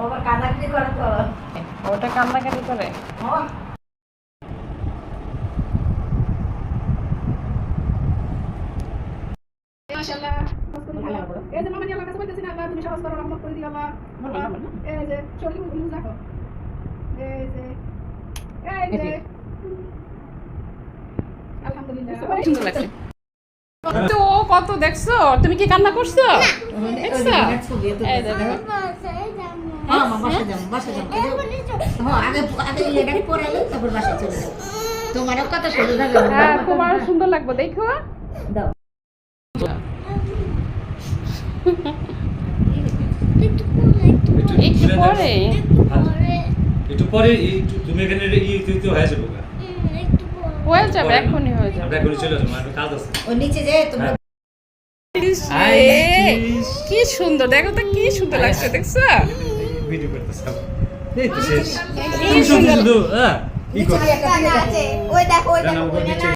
বাবা কান্নাকাটি করে তো। ওটা কান্নাকাটি করে। মাশাআল্লাহ এই যে মামা আল্লাহর কাছে বলতেছি না আল্লাহ তুমি সহজ করো রহমত করে দিও আল্লাহ এই যে শরীর মুখ রাখো এই যে আলহামদুলিল্লাহ সুন্দর লাগছে। তো কত দেখছো? তুমি কি কান্না করছো? দেখছো? এই দেখো। হ্যাঁ মা বাসা যাবো হ্যাঁ আগে এই গাড়ি পরে এলে তারপর বাসায় চলে যাবো তোমারও কথা শুনে যাবে হ্যাঁ তোমার সুন্দর লাগবে দেখো। দাও একটু পরে একটু পরে তুমি এখানে তো হয়ে যাবে হয়ে যাবে, এখনই হয়ে যাবে। আমরা এখনই চলে যাবো, আমার কাজ আছে। ওই নিচে যে তোমরা কি সুন্দর দেখো তো, কি সুন্দর লাগছে দেখছো? ভিডিও করতেছ এই তো শেষ কি সুন্দর হ্যাঁ কি করছ নিচে একটা আছে ওই দেখো জানা ওই নিচে